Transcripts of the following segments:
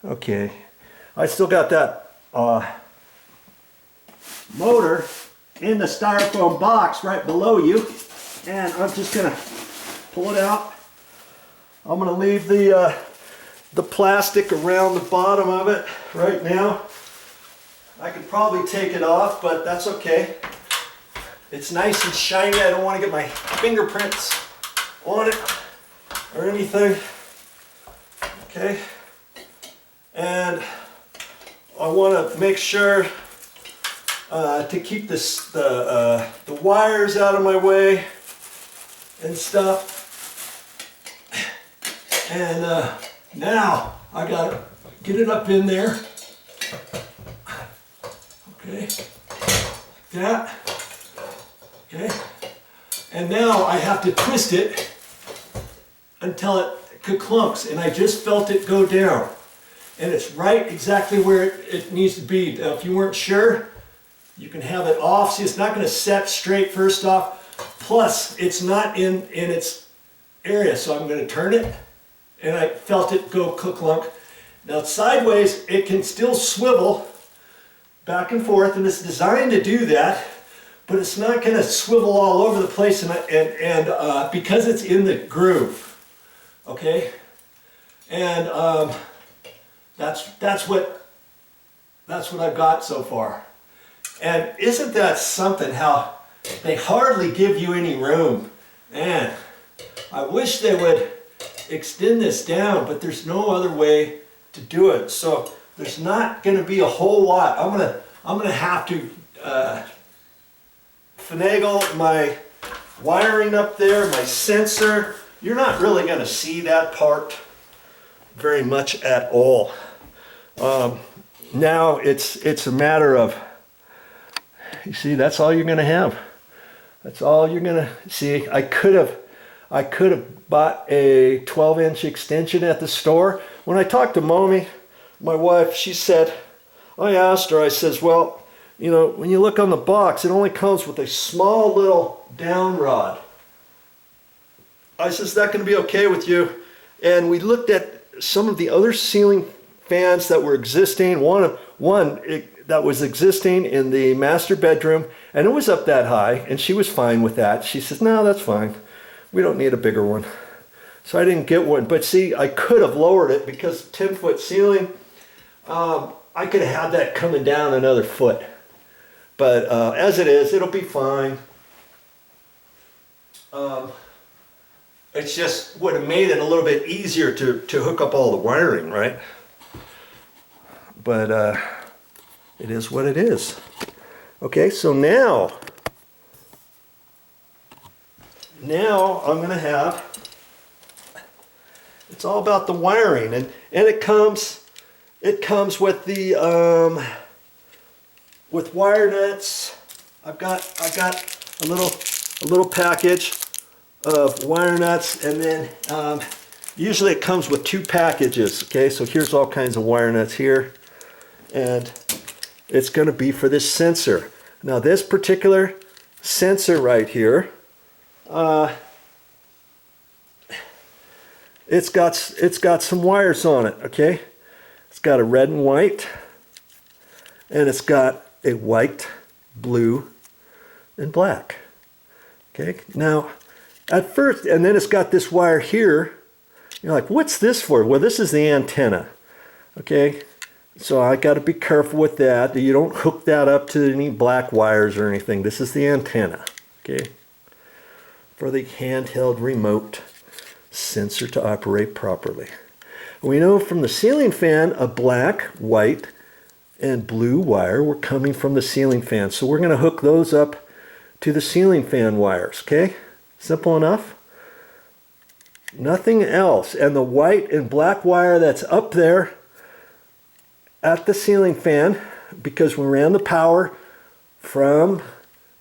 Okay, I still got that motor in the styrofoam box right below you, and I'm just gonna pull it out. I'm gonna leave the plastic around the bottom of it right now. I could probably take it off, but that's okay. It's nice and shiny. I don't want to get my fingerprints on it or anything. Okay. And I want to make sure to keep the wires out of my way and stuff. And now I got to get it up in there. Okay, like that. Okay, and now I have to twist it until it clunks, and I just felt it go down. And it's right exactly where it needs to be. Now, if you weren't sure, you can have it off. See, it's not going to set straight first off. Plus, it's not in its area, so I'm going to turn it, and I felt it go clunk. Now, sideways, it can still swivel back and forth, and it's designed to do that, but it's not going to swivel all over the place, and because it's in the groove, okay? And that's what I've got so far. And isn't that something? How they hardly give you any room. Man, I wish they would extend this down, but there's no other way to do it. So there's not going to be a whole lot. I'm gonna have to finagle my wiring up there, my sensor. You're not really going to see that part very much at all. Now it's a matter of, you see, that's all you're going to have. That's all you're going to see. I could have bought a 12-inch extension at the store. When I talked to Mommy, my wife, she said, I asked her, I says, well, you know, when you look on the box, it only comes with a small little down rod. I says, that can be okay with you. And we looked at some of the other ceiling fans that were existing. One that was existing in the master bedroom, and it was up that high, and she was fine with that. She says, no, that's fine. We don't need a bigger one. So I didn't get one. But see, I could have lowered it because 10-foot ceiling, I could have had that coming down another foot. But as it is, it'll be fine. It's just would have made it a little bit easier to hook up all the wiring, right? But it is what it is. Okay, so now I'm going to have, it's all about the wiring, and it comes with the with wire nuts. I've got a little package of wire nuts, and then usually it comes with 2 packages. Okay, so here's all kinds of wire nuts here, and it's going to be for this sensor. Now this particular sensor right here, it's got some wires on it. Okay, it's got a red and white, and it's got a white, blue, and black. Okay, now at first, and then it's got this wire here. You're like, what's this for? Well, this is the antenna. Okay, so I got to be careful with that. You don't hook that up to any black wires or anything. This is the antenna. Okay, for the handheld remote sensor to operate properly. We know from the ceiling fan, a black, white, and blue wire were coming from the ceiling fan. So we're going to hook those up to the ceiling fan wires. Okay, simple enough. Nothing else. And the white and black wire that's up there at the ceiling fan, because we ran the power from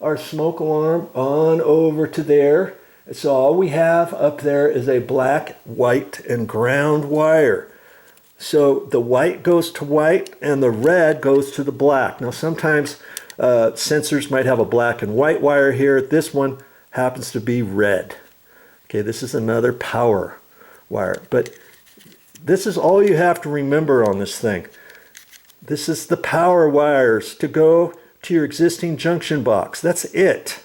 our smoke alarm on over to there. So all we have up there is a black, white, and ground wire. So the white goes to white and the red goes to the black. Now sometimes sensors might have a black and white wire here. This one happens to be red. Okay, this is another power wire. But this is all you have to remember on this thing. This is the power wires to go to your existing junction box. That's it.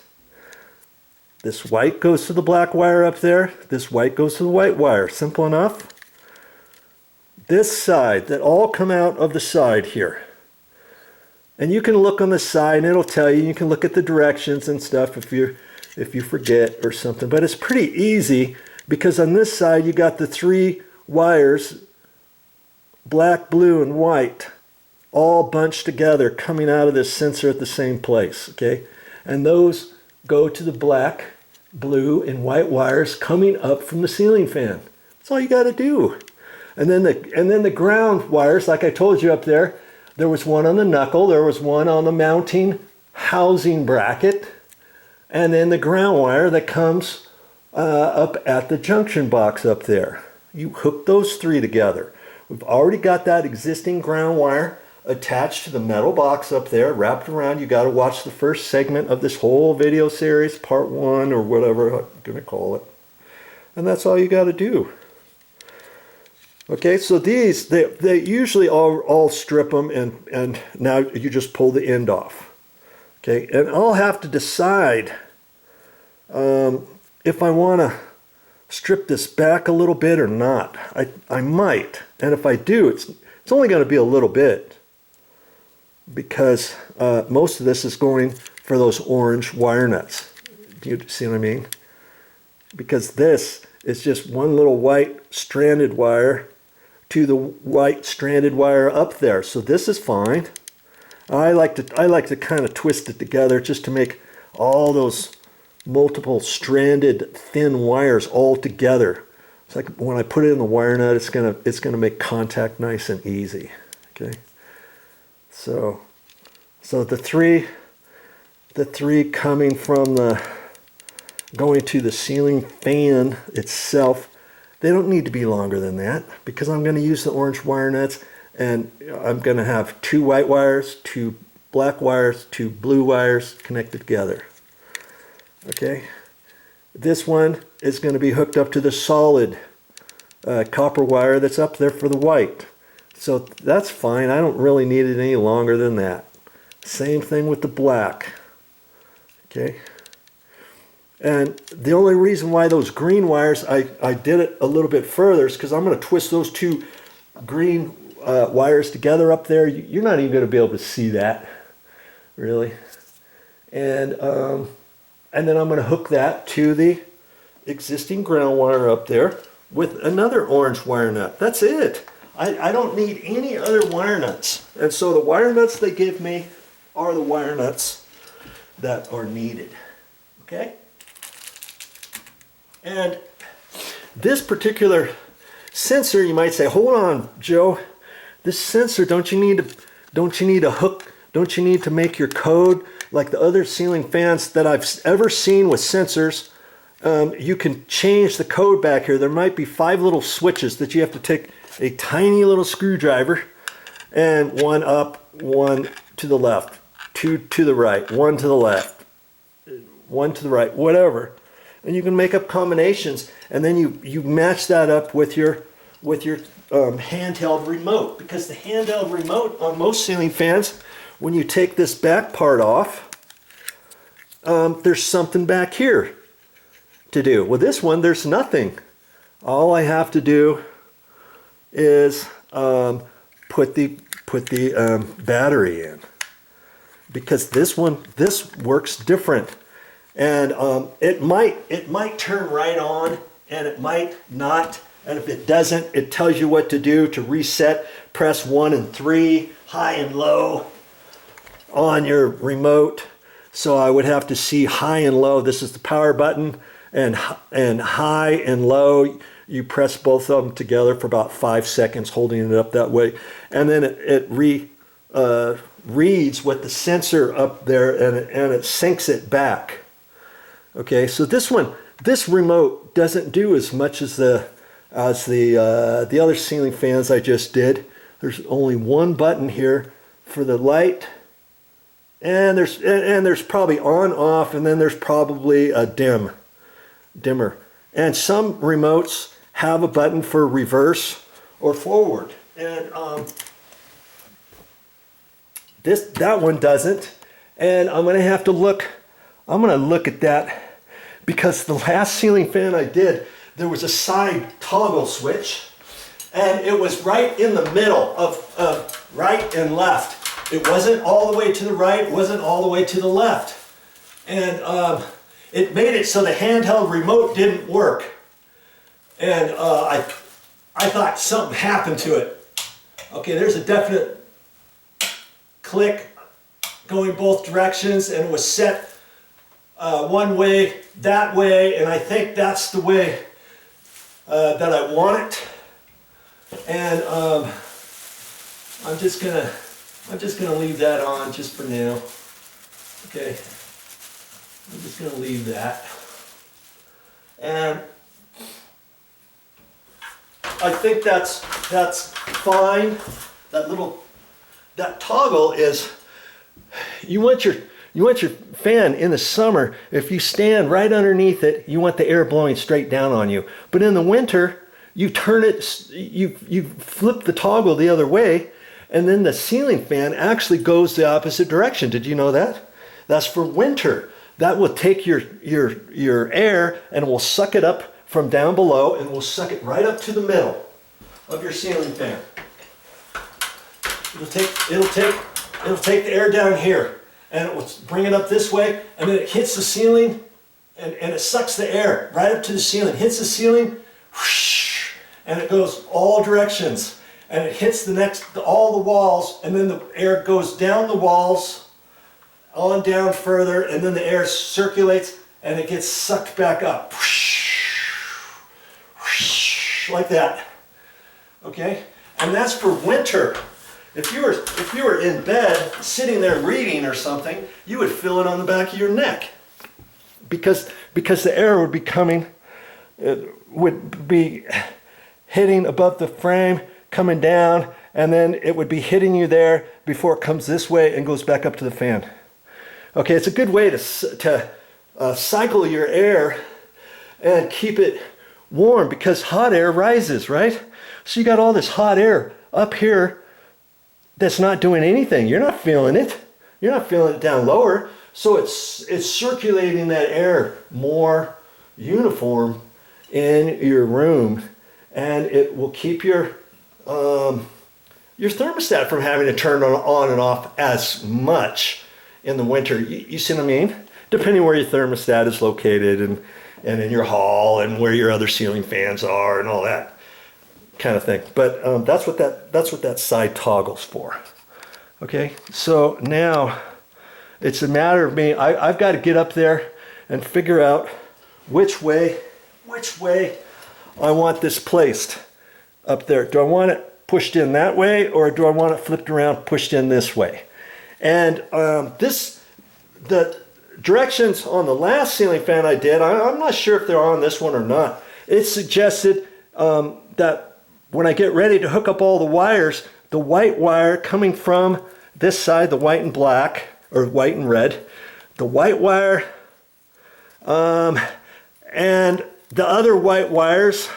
This white goes to the black wire up there. This white goes to the white wire. Simple enough. This side, that all come out of the side here. And you can look on the side and it'll tell you. You can look at the directions and stuff if you forget or something. But it's pretty easy because on this side you got the 3 wires, black, blue, and white, all bunched together coming out of this sensor at the same place. Okay, and those go to the black, blue, and white wires coming up from the ceiling fan. That's all you got to do. And then the ground wires, like I told you up there, there was one on the knuckle, there was one on the mounting housing bracket, and then the ground wire that comes up at the junction box up there. You hook those 3 together. We've already got that existing ground wire attached to the metal box up there, wrapped around. You got to watch the first segment of this whole video series, part 1 or whatever I'm going to call it. And that's all you got to do. Okay, so these, they usually all strip them, and now you just pull the end off. Okay, and I'll have to decide if I want to strip this back a little bit or not. I might, and if I do, it's only going to be a little bit, because most of this is going for those orange wire nuts. Do you see what I mean? Because this is just one little white stranded wire to the white stranded wire up there. So this is fine. I like to kind of twist it together just to make all those multiple stranded thin wires all together. It's like when I put it in the wire nut, it's gonna make contact nice and easy. Okay. So the three coming from going to the ceiling fan itself, they don't need to be longer than that, because I'm going to use the orange wire nuts, and I'm going to have 2 white wires, 2 black wires, 2 blue wires connected together. Okay, this one is going to be hooked up to the solid copper wire that's up there for the white. So that's fine. I don't really need it any longer than that. Same thing with the black. Okay. And the only reason why those green wires, I did it a little bit further, is because I'm going to twist those 2 green wires together up there. You're not even going to be able to see that, really. And then I'm going to hook that to the existing ground wire up there with another orange wire nut. That's it. I don't need any other wire nuts. And so the wire nuts they give me are the wire nuts that are needed. Okay? And this particular sensor, you might say, hold on, Joe. This sensor, don't you need a hook? Don't you need to make your code like the other ceiling fans that I've ever seen with sensors? You can change the code back here. There might be 5 little switches that you have to take a tiny little screwdriver, and 1 up, 1 to the left, 2 to the right, 1 to the left, 1 to the right, whatever. And you can make up combinations, and then you match that up with your handheld remote, because the handheld remote on most ceiling fans, when you take this back part off, there's something back here to do. With this one, there's nothing. All I have to do is put the battery in, because this works different. And it might turn right on, and it might not. And if it doesn't, it tells you what to do to reset. Press 1 and 3, high and low, on your remote. So I would have to see high and low. This is the power button, and high and low. You press both of them together for about 5 seconds, holding it up that way, and then it reads what the sensor up there, and it syncs it back. Okay, so this remote doesn't do as much as the other ceiling fans I just did. There's only 1 button here for the light, and there's probably on, off, and then there's probably a dimmer. And some remotes have a button for reverse or forward. And that one doesn't. And I'm going to have to look, I'm going to look at that, because the last ceiling fan I did, there was a side toggle switch, and it was right in the middle of right and left. It wasn't all the way to the right, it wasn't all the way to the left. And it made it so the handheld remote didn't work. And I thought something happened to it. Okay, there's a definite click going both directions, and it was set one way, that way, and I think that's the way that I want it. And I'm just gonna leave that on just for now. Okay, I'm just gonna leave that, and I think that's fine. That toggle is, you want your fan in the summer, if you stand right underneath it, you want the air blowing straight down on you. But in the winter, you turn it, you flip the toggle the other way, and then the ceiling fan actually goes the opposite direction. Did you know that? That's for winter. That will take your air and will suck it up from down below, and will suck it right up to the middle of your ceiling fan. It'll take the air down here, and it will bring it up this way, and then it hits the ceiling, and it sucks the air right up to the ceiling, hits the ceiling, whoosh, and it goes all directions, and it hits all the walls, and then the air goes down the walls, on down further, and then the air circulates, and it gets sucked back up, whoosh, whoosh, like that. Okay, and that's for winter. If you were in bed sitting there reading or something, you would feel it on the back of your neck, because the air would be coming, it would be hitting above the frame, coming down, and then it would be hitting you there before it comes this way and goes back up to the fan. Okay, it's a good way to cycle your air and keep it warm, because hot air rises, right? So you got all this hot air up here that's not doing anything. You're not feeling it. You're not feeling it down lower. So it's circulating that air more uniform in your room, and it will keep your thermostat from having to turn on and off as much in the winter. You see what I mean? Depending where your thermostat is located, and in your hall, and where your other ceiling fans are, and all that kind of thing. But that's what that side toggle's for. Okay, so now it's a matter of me. I've got to get up there and figure out which way I want this placed up there. Do I want it pushed in that way, or do I want it flipped around, pushed in this way? And the directions on the last ceiling fan I did, I'm not sure if they're on this one or not. It suggested that when I get ready to hook up all the wires, the white wire coming from this side, the white and black, or white and red, the white wire, and the other white wires,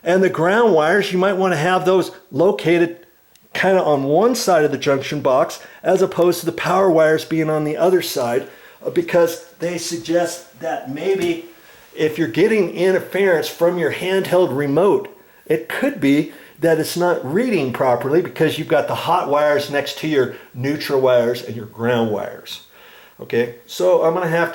and the ground wires, you might want to have those located kind of on one side of the junction box, as opposed to the power wires being on the other side, because they suggest that maybe if you're getting interference from your handheld remote, it could be that it's not reading properly, because you've got the hot wires next to your neutral wires and your ground wires. Okay, so I'm gonna have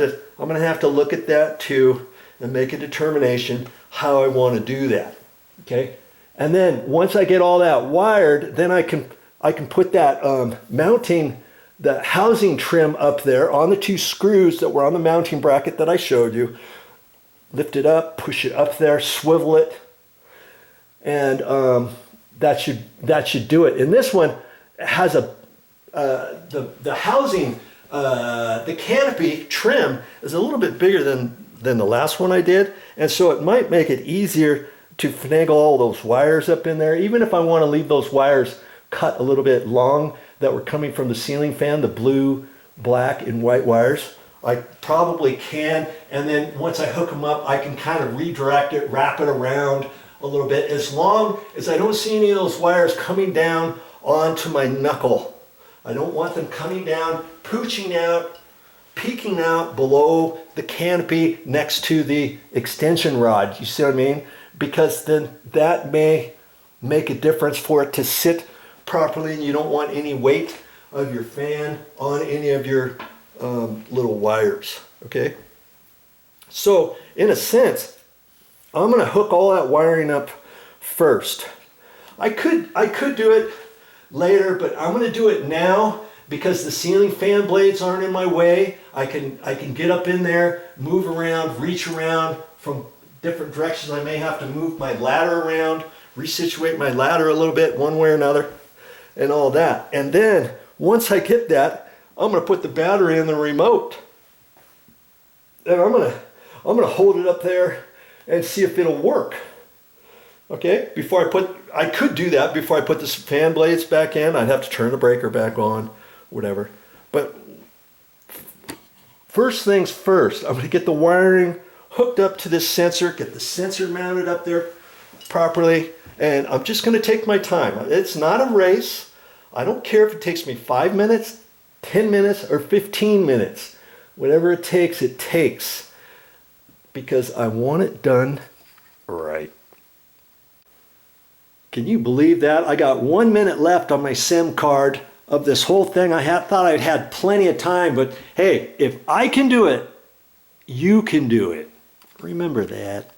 to look at that too and make a determination how I want to do that. Okay, and then once I get all that wired, then I can put that mounting, the housing trim up there on the two screws that were on the mounting bracket that I showed you. Lift it up, push it up there, swivel it, and that should do it. And this one has the housing, the canopy trim is a little bit bigger than the last one I did, and so it might make it easier to finagle all those wires up in there, even if I want to leave those wires cut a little bit long that were coming from the ceiling fan, the blue, black, and white wires. I probably can, and then once I hook them up, I can kind of redirect it, wrap it around a little bit, as long as I don't see any of those wires coming down onto my knuckle. I don't want them coming down, pooching out, peeking out below the canopy next to the extension rod. You see what I mean? Because then that may make a difference for it to sit properly, and you don't want any weight of your fan on any of your little wires, okay? So in a sense, I'm gonna hook all that wiring up first. I could do it later, but I'm gonna do it now because the ceiling fan blades aren't in my way. I can get up in there, move around, reach around from different directions. I may have to move my ladder around, resituate my ladder a little bit one way or another, and all that. And then once I get that, I'm gonna put the battery in the remote. And I'm gonna hold it up there and see if it'll work. Okay, I could do that before I put the fan blades back in. I'd have to turn the breaker back on, whatever. But first things first, I'm gonna get the wiring hooked up to this sensor, get the sensor mounted up there properly, and I'm just gonna take my time. It's not a race. I don't care if it takes me 5 minutes, 10 minutes, or 15 minutes. Whatever it takes, because I want it done right. Can you believe that? I got 1 minute left on my SIM card of this whole thing. I thought I'd had plenty of time, but hey, if I can do it, you can do it. Remember that.